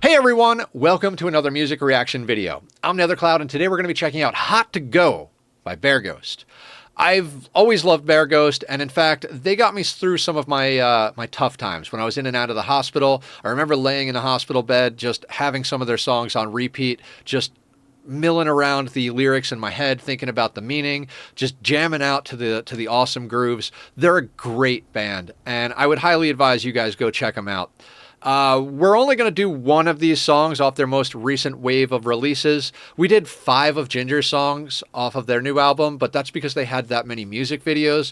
Hey everyone, welcome to another music reaction video. I'm Nethercloud and today we're going to be checking out Hot to Go by Bear Ghost. I've always loved Bear Ghost, and in fact, they got me through some of my my tough times when I was in and out of the hospital. I remember laying in a hospital bed, just having some of their songs on repeat, just milling around the lyrics in my head, thinking about the meaning, just jamming out to the awesome grooves. They're a great band, and I would highly advise you guys go check them out. We're only going to do one of these songs off their most recent wave of releases. We did 5 of Ginger's songs off of their new album, but that's because they had that many music videos.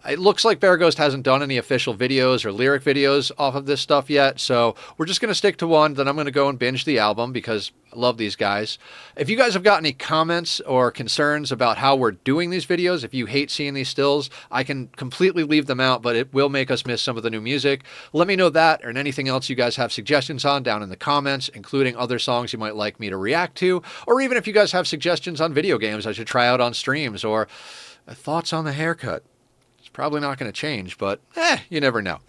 It looks like Bear Ghost hasn't done any official videos or lyric videos off of this stuff yet, so we're just going to stick to one. Then I'm going to go and binge the album because I love these guys. If you guys have got any comments or concerns about how we're doing these videos, if you hate seeing these stills, I can completely leave them out, but it will make us miss some of the new music. Let me know that or anything else you guys have suggestions on down in the comments, including other songs you might like me to react to, or even if you guys have suggestions on video games I should try out on streams, or thoughts on the haircut. Probably not going to change, but you never know.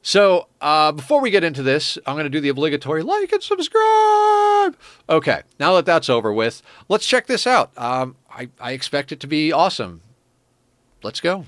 So before we get into this, I'm going to do the obligatory like and subscribe. Okay, now that that's over with, let's check this out. I expect it to be awesome. Let's go.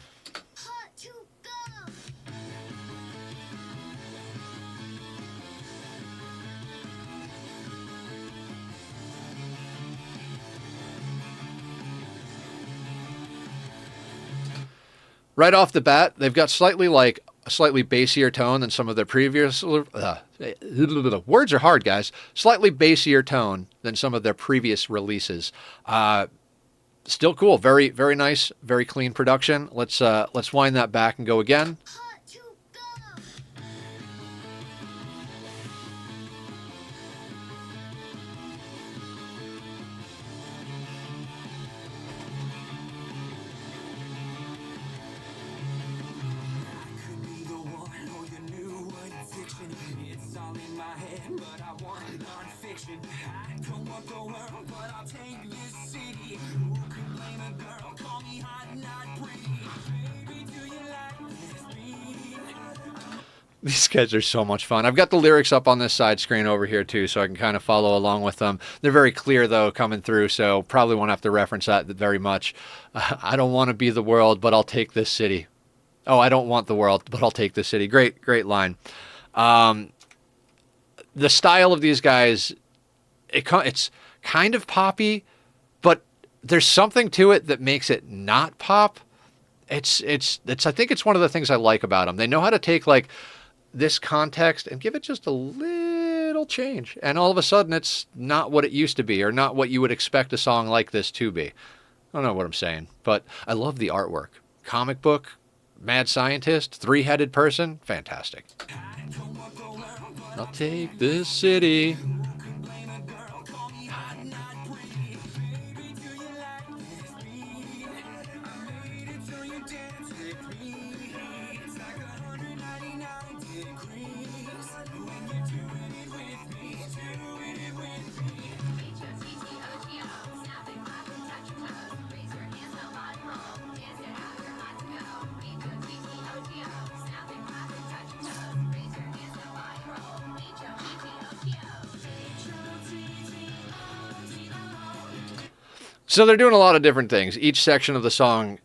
Right off the bat, they've got a slightly bassier tone than some of their previous... words are hard, guys. Slightly bassier tone than some of their previous releases. Still cool. Very, very nice. Very clean production. Let's wind that back and go again. These guys are so much fun. I've got the lyrics up on this side screen over here too, so I can kind of follow along with them. They're very clear though coming through, so probably won't have to reference that very much. I don't want to be the world, but I'll take this city. Oh, I don't want the world, but I'll take this city. Great line. The style of these guys, it's kind of poppy, but there's something to it that makes it not pop. I think it's one of the things I like about them. They know how to take like this context and give it just a little change, and all of a sudden it's not what it used to be, or not what you would expect a song like this to be. I don't know what I'm saying, but I love the artwork. Comic book, mad scientist, 3-headed person, fantastic. I'll take this city. So they're doing a lot of different things. Each section of the song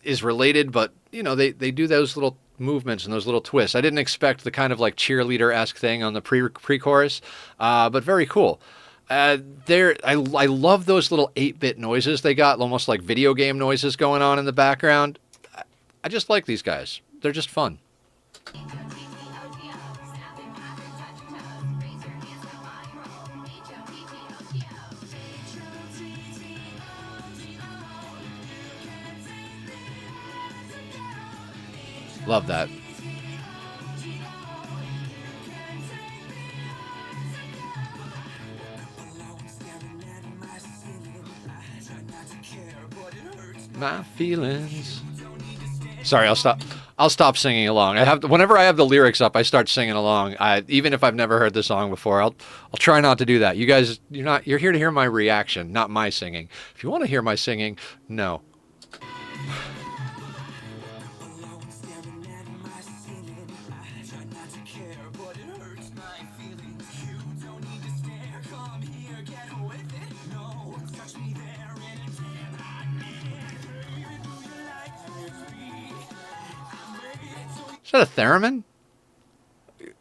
is related, but, you know, they do those little movements and those little twists. I didn't expect the kind of like cheerleader-esque thing on the pre-chorus, but very cool. I love those little 8-bit noises they got, almost like video game noises going on in the background. I just like these guys. They're just fun. Love that. My feelings. Sorry, I'll stop singing along. Whenever I have the lyrics up, I start singing along. Even if I've never heard the song before, I'll try not to do that. You guys, you're here to hear my reaction, not my singing. If you want to hear my singing, no. Is that a theremin?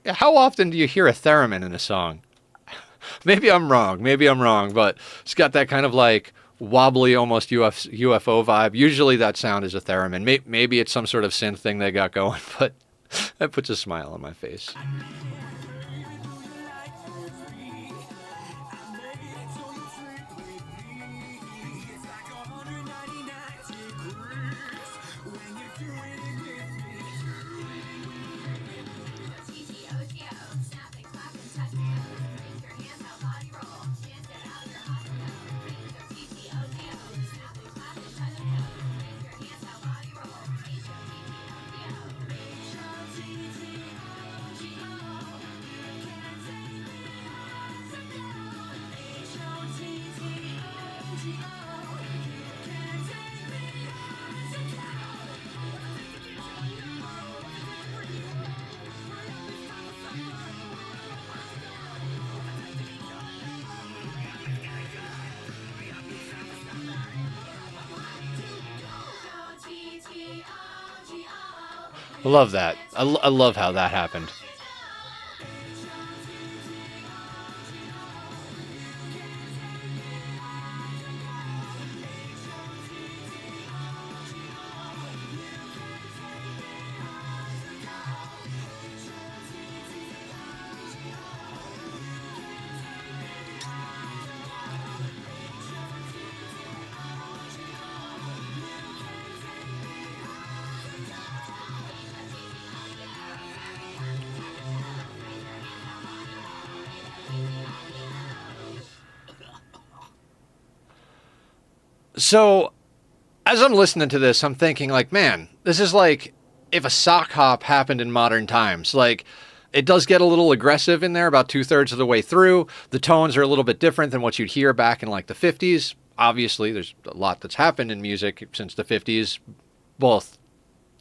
How often do you hear a theremin in a song? Maybe I'm wrong. Maybe I'm wrong, but it's got that kind of like wobbly, almost UFO vibe. Usually that sound is a theremin. Maybe it's some sort of synth thing they got going, but that puts a smile on my face. I love that. I love how that happened. So, as I'm listening to this, I'm thinking like, man, this is like if a sock hop happened in modern times. Like, it does get a little aggressive in there about 2/3 of the way through. The tones are a little bit different than what you'd hear back in like the 50s. Obviously, there's a lot that's happened in music since the 50s, both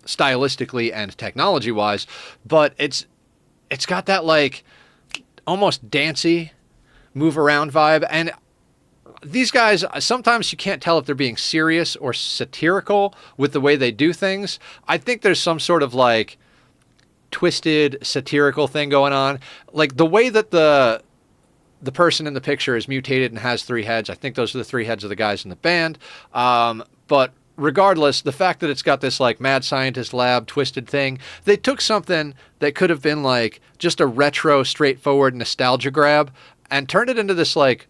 stylistically and technology-wise. But it's got that like almost dancey move around vibe. And these guys, sometimes you can't tell if they're being serious or satirical with the way they do things. I think there's some sort of like twisted satirical thing going on. Like the way that the person in the picture is mutated and has 3 heads. I think those are the 3 heads of the guys in the band. But regardless, the fact that it's got this like mad scientist lab twisted thing, they took something that could have been like just a retro, straightforward nostalgia grab and turned it into this like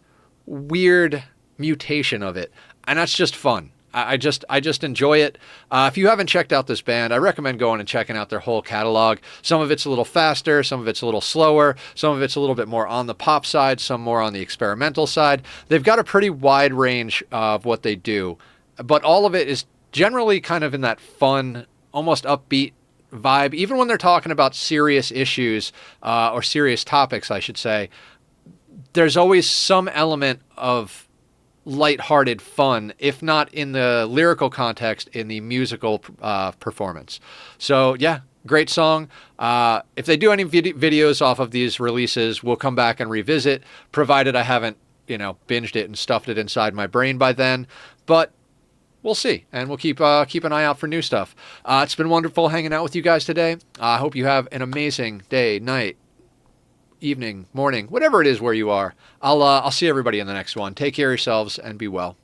weird mutation of it, and that's just fun. I just enjoy it. If you haven't checked out this band, I recommend going and checking out their whole catalog. Some of it's a little faster, some of it's a little slower, some of it's a little bit more on the pop side, some more on the experimental side. They've got a pretty wide range of what they do, but all of it is generally kind of in that fun, almost upbeat vibe. Even when they're talking about serious issues or serious topics, I should say, there's always some element of lighthearted fun, if not in the lyrical context, in the musical performance. So yeah, great song. If they do any videos off of these releases, we'll come back and revisit, provided I haven't, binged it and stuffed it inside my brain by then. But we'll see, and we'll keep an eye out for new stuff. It's been wonderful hanging out with you guys today. I hope you have an amazing day, night, evening, morning, whatever it is where you are. I'll see everybody in the next one. Take care of yourselves and be well.